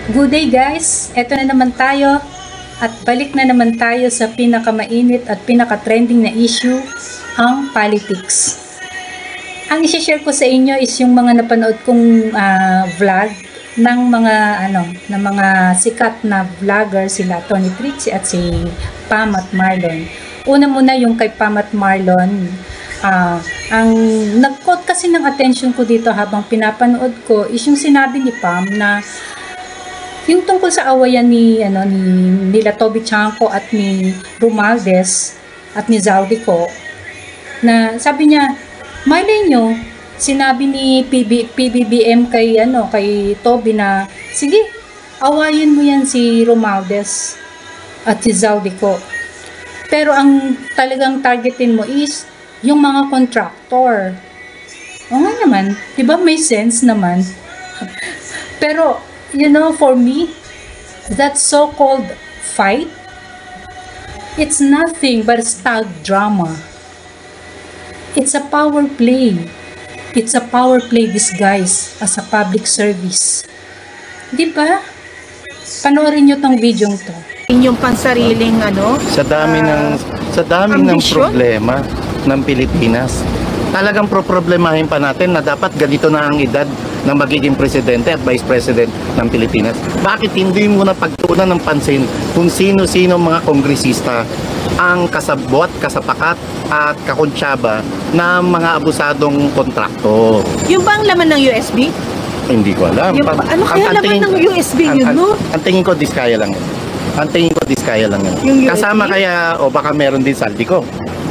Good day guys! Eto na naman tayo at balik na naman tayo sa pinakamainit at pinaka-trending na issue, ang politics. Ang i-share ko sa inyo is yung mga napanood kong vlog ng mga sikat na vlogger, sila Tony Trixie at si Pam at Marlon. Una muna yung kay Pam at Marlon. Ang nag-caught kasi ng attention ko dito habang pinapanood ko is yung sinabi ni Pam na yung tungkol sa awayan nila Toby Chanko at ni Romualdez at ni Zaldico, na sabi niya, malay nyo, sinabi ni PBBM kay Toby na, sige, awayin mo yan si Romualdez at si Zaldico. Pero ang talagang targetin mo is yung mga contractor. O nga naman, di ba may sense naman? Pero for me, that so-called fight, it's nothing but stag drama. It's a power play. It's a power play disguised as a public service. Di ba? Panoorin nyo tong video to. Inyong pansariling sa dami ng problema ng Pilipinas. Talagang problemahin pa natin na dapat ganito na ang edad na magiging presidente at vice president ng Pilipinas. Bakit hindi mo na pagtuunan ng pansin kung sino-sino mga kongresista ang kasabot, kasapakat at kakuntsaba na mga abusadong kontraktor? Yung bang laman ng USB? Hindi ko alam. Ano kaya laman ng USB yun, no? Ang tingin ko, diskaya lang yun. Kasama kaya, o baka meron din Zaldico.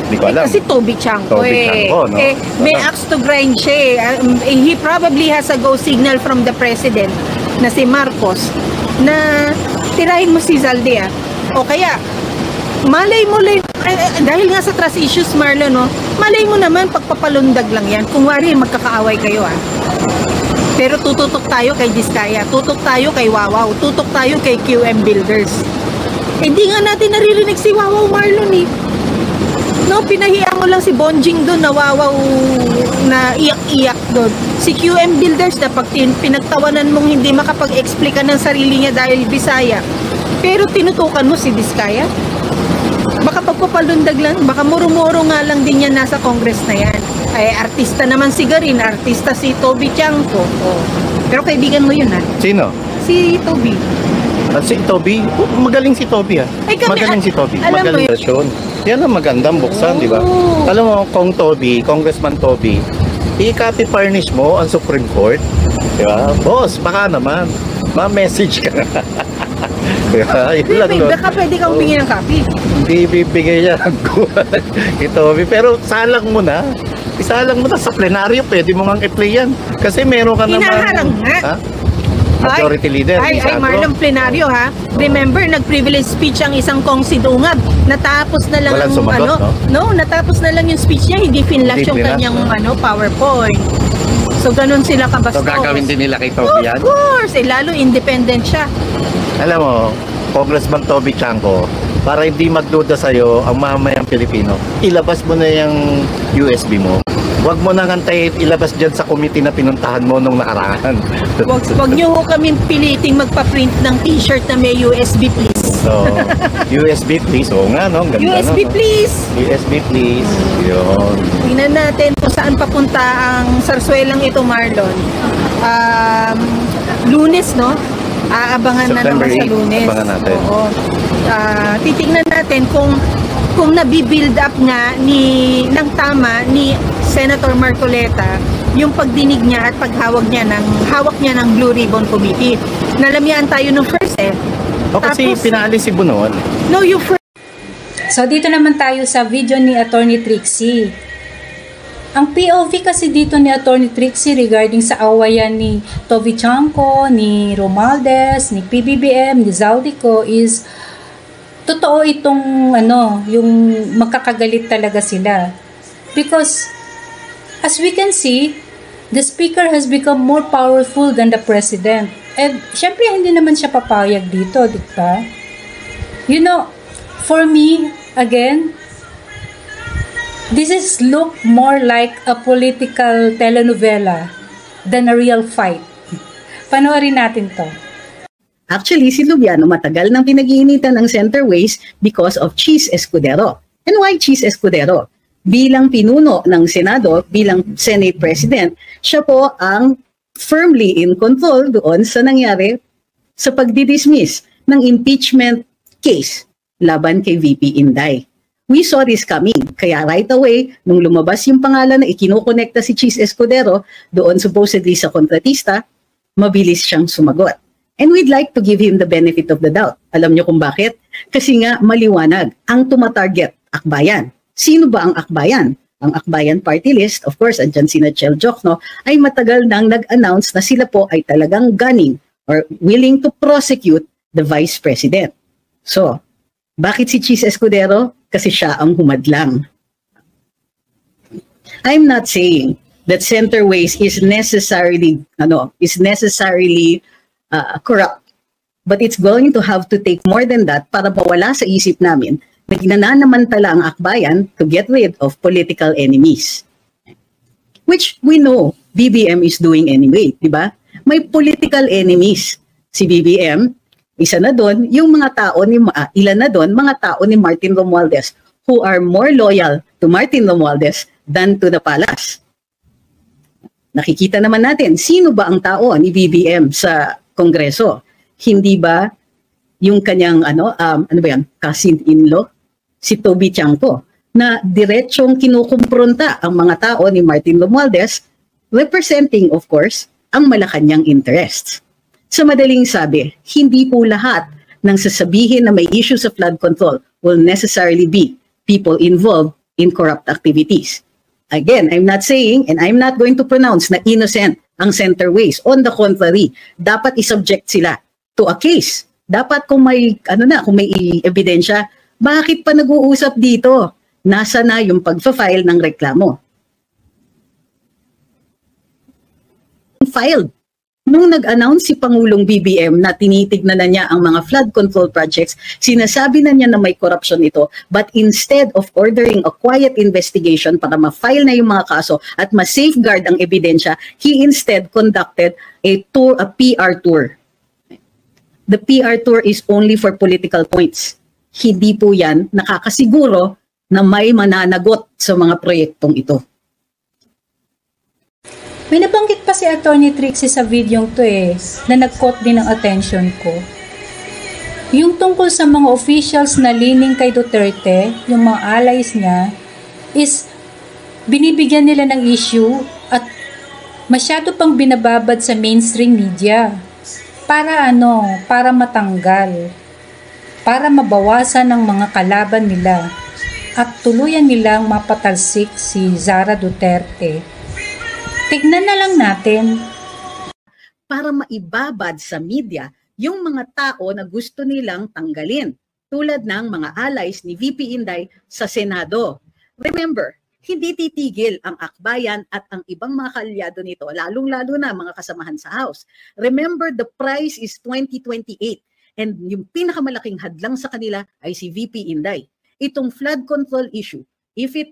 Hindi ko alam. Kasi Toby Chanko no? May axe to grind siya He probably has a go signal from the president na si Marcos na tirahin mo si Zaldi o kaya malay mo dahil nga sa trust issues, Marlon, malay mo naman pagpapalundag lang yan kung wari magkakaaway kayo pero tututok tayo kay Diskaya, tutok tayo kay Wawaw, tutok tayo kay QM Builders. Hindi nga natin naririnig si Wawaw, Marlon pinahiya mo lang si Bonjing doon, nawawaw na iyak-iyak doon. Si QM Builders na pag pinagtawanan mong hindi makapag-explika ng sarili niya dahil Bisaya. Pero tinutukan mo si Diskaya. Baka pagpapalundag lang, baka muro-muro nga lang din yan nasa Congress na yan. Ay, artista naman si Garin, artista si Toby Chanko. Pero kaibigan mo yun Sino? Si Toby. Si Toby? Magaling si Toby Magaling si Toby. Magaling version. Yan ang magandang buksan, di ba? Alam mo, Congressman Toby, i-copy furnish mo ang Supreme Court. Di ba? Boss, baka naman. Ma-message ka na. Di ba? Baka pwede kang humingi ng copy. Hindi bibigay niya ng guwan kay Toby. Pero isalang mo na sa plenaryo, pwede mo ngang i-play yan. Kasi meron ka naman. Hinaharang nga. Majority leader. Ay, Marlon, plenaryo Remember, nag-privilege speech ang isang Kongsi Dungab. Natapos na lang walang sumagot, natapos na lang yung speech niya, hindi finlash yung kanyang PowerPoint. So ganun sila kabastos. So gagawin din nila kay Toby yan? Of course, lalo independent siya. Alam mo, Congressman Toby Chanko, para hindi magduda sa'yo ang mamayang Pilipino, ilabas mo na yung USB mo. Huwag mo nang antayin ilabas dyan sa committee na pinuntahan mo nung nakaraan. Huwag nyo kami piliting magpa-print ng t-shirt na may USB please. So, USB please. Oo nga, no? Ganda, USB please. USB please. Yun. Tingnan natin kung saan papunta ang sarswelang ito, Marlon. Lunes, no? Aabangan na naman sa Lunes. Abangan natin. Oo. Titingnan natin kung nabibuild up nga ng tama ni Senator Marcoleta yung pagdinig niya at hawak niya ng Blue Ribbon Committee. Nalamian tayo nung first kasi pinaalis si Bunuan. No, you first. So dito naman tayo sa video ni Attorney Trixie. Ang POV kasi dito ni Attorney Trixie regarding sa awayan ni Toby Chanko, ni Romualdez, ni PBBM, ni Zaldico is totoo itong yung makakagalit talaga sila. Because as we can see, the speaker has become more powerful than the president. And syempre hindi naman siya papayag dito, di ba? For me, again, this is look more like a political telenovela than a real fight. Panoorin natin to. Actually, si Lubiano matagal nang pinag-iinitan ng Centerways because of Cheese Escudero. And why Cheese Escudero? Bilang pinuno ng Senado, bilang Senate President, siya po ang firmly in control doon sa nangyari sa pagdidismiss ng impeachment case laban kay VP Inday. We saw this coming. Kaya right away, nung lumabas yung pangalan na ikinokonekta si Cheese Escudero doon supposedly sa kontratista, mabilis siyang sumagot. And we'd like to give him the benefit of the doubt. Alam niyo kung bakit? Kasi nga maliwanag, ang tumatarget, akbayan. Sino ba ang akbayan? Ang Akbayan Party List, of course, andyan sina Chel Jokno, ay matagal nang nag-announce na sila po ay talagang gunning or willing to prosecute the Vice President. So, bakit si Cheese Escudero? Kasi siya ang humadlang. I'm not saying that Centerways is necessarily corrupt. But it's going to have to take more than that para mawala sa isip namin na ginanamantala ang akbayan to get rid of political enemies. Which we know BBM is doing anyway, di ba? May political enemies. Si BBM, isa na doon, yung mga tao ni, ilan na doon, mga tao ni Martin Romualdez who are more loyal to Martin Romualdez than to the palace. Nakikita naman natin, sino ba ang tao ni BBM sa Kongreso? Hindi ba yung kanyang cousin-in-law, si Toby Chanco, na diretsong kinukumpronta ang mga tao ni Martin Romualdez, representing, of course, ang Malacanang interests. Sa madaling sabi, hindi po lahat ng sasabihin na may issue sa flood control will necessarily be people involved in corrupt activities. Again, I'm not saying, and I'm not going to pronounce na innocent ang Centerways. On the contrary, dapat isubject sila to a case. Dapat kung may, kung may ebidensya, bakit pa nag-uusap dito? Nasa na yung pag-file ng reklamo? Filed. Nung nag-announce si Pangulong BBM na tinitignan na niya ang mga flood control projects, sinasabi na niya na may corruption ito, but instead of ordering a quiet investigation para ma-file na yung mga kaso at ma-safeguard ang ebidensya, he instead conducted a PR tour. The PR tour is only for political points. Hindi po yan nakakasiguro na may mananagot sa mga proyektong ito. May nabanggit pa si Atty. Trixie sa videong to na nag-caught din ng attention ko. Yung tungkol sa mga officials na leaning kay Duterte, yung mga allies niya, is binibigyan nila ng issue at masyado pang binababad sa mainstream media. Para para matanggal. Para mabawasan ng mga kalaban nila at tuluyan nilang mapatalsik si Sara Duterte. Tignan na lang natin. Para maibabad sa media yung mga tao na gusto nilang tanggalin, tulad ng mga allies ni VP Inday sa Senado. Remember, hindi titigil ang akbayan at ang ibang mga kaalyado nito, lalong-lalo na mga kasamahan sa House. Remember, the prize is 2028 and yung pinakamalaking hadlang sa kanila ay si VP Inday. Itong flood control issue, if it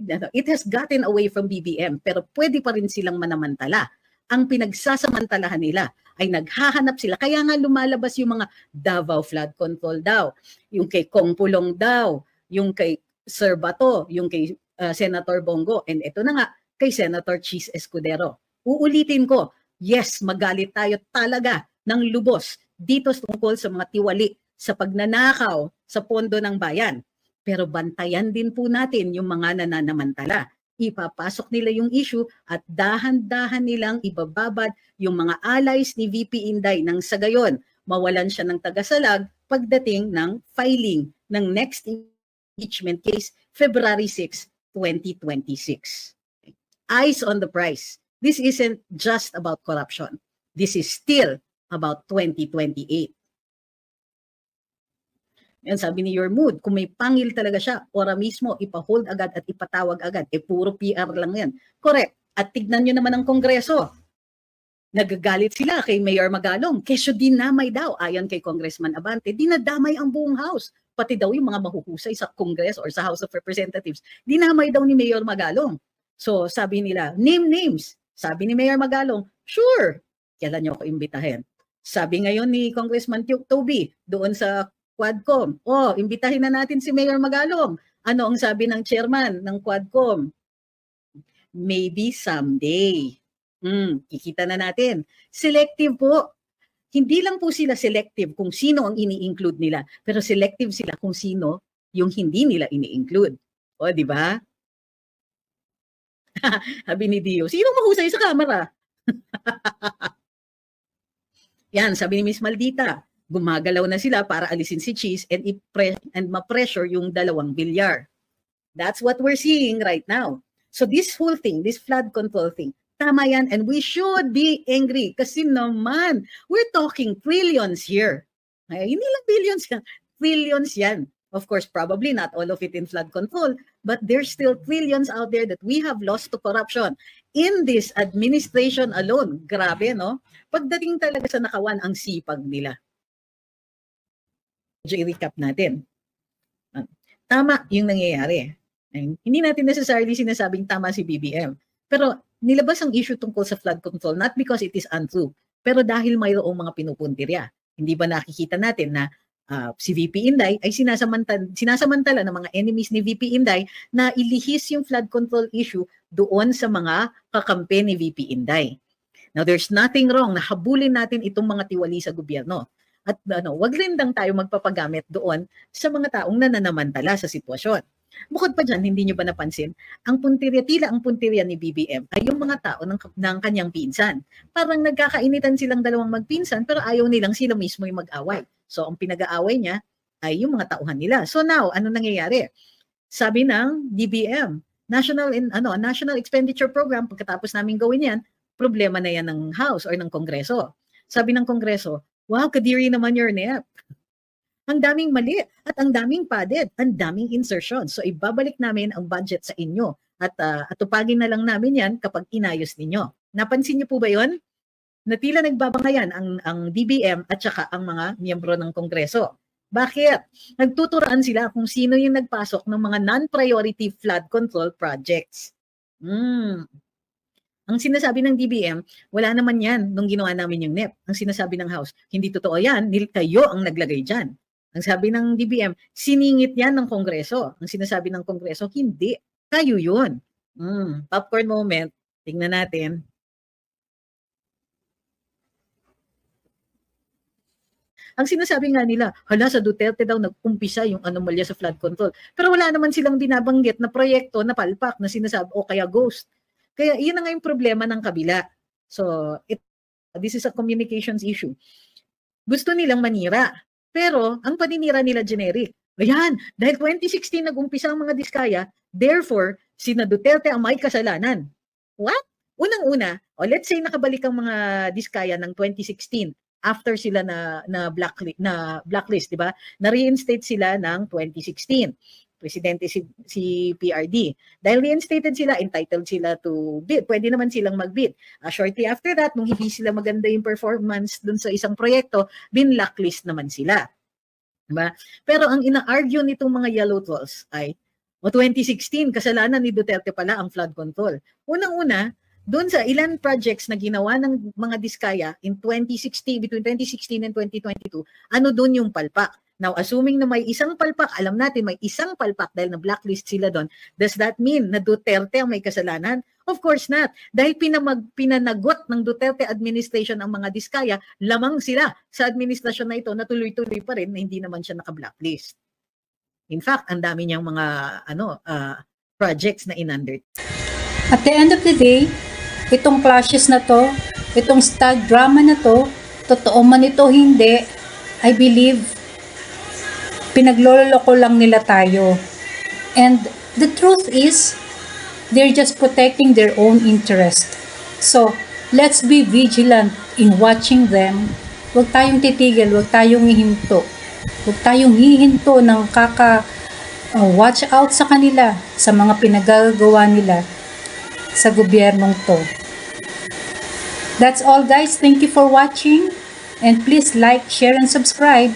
has gotten away from BBM, pero pwede pa rin silang manamantala. Ang pinagsasamantalahan nila ay naghahanap sila. Kaya nga lumalabas yung mga Davao flood control daw, yung kay Kong Pulong daw, yung kay Sir Bato, yung kay Senator Bongo, and ito na nga, kay Senator Cheese Escudero. Uulitin ko, yes, magalit tayo talaga ng lubos dito tungkol sa mga tiwali sa pagnanakaw sa pondo ng bayan. Pero bantayan din po natin yung mga nananamantala. Ipapasok nila yung issue at dahan-dahan nilang ibababad yung mga allies ni VP Inday nang sa gayon mawalan siya ng tagasalag pagdating ng filing ng next impeachment case February 6, 2026. Eyes on the prize. This isn't just about corruption. This is still about 2028. Yan sabi ni Your Mood, kung may pangil talaga siya, ora mismo ipa-hold agad at ipatawag agad. Puro PR lang yan. Correct. At tignan nyo naman ang Kongreso. Nagagalit sila kay Mayor Magalong. Kesyo dinamay daw, ayon kay Congressman Abante, dinadamay ang buong House. Pati daw yung mga mahuhusay sa Congress or sa House of Representatives. Dinamay daw ni Mayor Magalong. So sabi nila, name names. Sabi ni Mayor Magalong, sure. Kailan nyo ako imbitahin? Sabi ngayon ni Congressman Toby doon sa Quadcom, imbitahin na natin si Mayor Magalong. Ano ang sabi ng chairman ng Quadcom? Maybe someday. Kikita na natin. Selective po. Hindi lang po sila selective kung sino ang ini-include nila, pero selective sila kung sino yung hindi nila ini-include. O, di ba? Sabi ni Dio, sino mahusay sa kamera? Yan, sabi ni Miss Maldita, gumagalaw na sila para alisin si Cheese and ma-pressure yung 2 bilyar. That's what we're seeing right now. So this whole thing, this flood control thing, tama yan, and we should be angry kasi naman, we're talking trillions here. Ay, hindi lang billions yan, trillions yan. Of course, probably not all of it in flood control, but there's still trillions out there that we have lost to corruption. In this administration alone, grabe, no? Pagdating talaga sa nakawan ang sipag nila. I-recap natin. Tama yung nangyayari. Hindi natin necessarily sinasabing tama si BBM. Pero nilabas ang issue tungkol sa flood control not because it is untrue, pero dahil mayroong mga pinupuntirya. Hindi ba nakikita natin na si VP Inday ay sinasamantala ng mga enemies ni VP Inday na ilihis yung flood control issue doon sa mga kakampi ni VP Inday. Now there's nothing wrong na habulin natin itong mga tiwali sa gobyerno. At wag rin lang tayo magpapagamit doon sa mga taong nananamantala sa sitwasyon. Bukod pa dyan, hindi nyo ba napansin, tila ang puntirya ni BBM ay yung mga tao ng kanyang pinsan. Parang nagkakainitan silang dalawang magpinsan pero ayaw nilang sila mismo yung mag-away. So ang pinag-aaway niya ay yung mga tauhan nila. So now, ano nangyayari? Sabi ng DBM, National Expenditure Program, pagkatapos namin gawin yan, problema na yan ng House or ng Kongreso. Sabi ng Kongreso, wow, kadiri naman your NEP. Ang daming mali at ang daming padded, ang daming insertion. So ibabalik namin ang budget sa inyo at atupagin na lang namin yan kapag inayos ninyo. Napansin niyo po ba yon? Na tila nagbabangayan ang DBM at saka ang mga miyembro ng Kongreso. Bakit? Nagtuturaan sila kung sino yung nagpasok ng mga non-priority flood control projects. Ang sinasabi ng DBM, wala naman yan nung ginawa namin yung NEP. Ang sinasabi ng House, hindi totoo yan, kayo ang naglagay dyan. Ang sabi ng DBM, siningit yan ng Kongreso. Ang sinasabi ng Kongreso, hindi. Kayo yun. Popcorn moment. Tingnan natin. Ang sinasabi nga nila, hala sa Duterte daw nag-umpisa yung anomalya sa flood control. Pero wala naman silang binabanggit na proyekto na palpak na sinasabi, kaya ghost. Kaya yun na nga yung problema ng kabila. So, this is a communications issue. Gusto nilang manira. Pero, ang paninira nila generic. Ayan, dahil 2016 nag-umpisa ang mga diskaya, therefore, sina Duterte ang may kasalanan. What? Unang-una, let's say nakabalik ang mga diskaya ng 2016 after sila na blacklist, di ba? Na-reinstate sila ng 2016. Presidente si PRD. Dahil reinstated sila, entitled sila to bid. Pwede naman silang mag-bid. Shortly after that, nung hindi sila maganda yung performance dun sa isang proyekto, binlacklist naman sila. Diba? Pero ang ina-argue nitong mga yellow trolls ay, 2016, kasalanan ni Duterte pala ang flood control. Unang-una, doon sa ilan projects na ginawa ng mga diskaya in 2016, between 2016 and 2022, ano doon yung palpak? Now, assuming na may isang palpak, alam natin may isang palpak dahil na-blacklist sila doon, does that mean na Duterte ang may kasalanan? Of course not. Dahil pinanagot ng Duterte administration ang mga diskaya, lamang sila sa administrasyon na ito na tuloy-tuloy pa rin na hindi naman siya naka-blacklist. In fact, ang dami niyang mga projects na in-undertake. At the end of the day, itong clashes na to, itong stag drama na to, totoo man ito hindi, I believe pinagloloko lang nila tayo. And the truth is, they're just protecting their own interest. So, let's be vigilant in watching them. Huwag tayong titigil, huwag tayong hihinto. Huwag tayong hihinto ng watch out sa kanila, sa mga pinagagawa nila sa gobyernong to. That's all guys. Thank you for watching. And please like, share, and subscribe.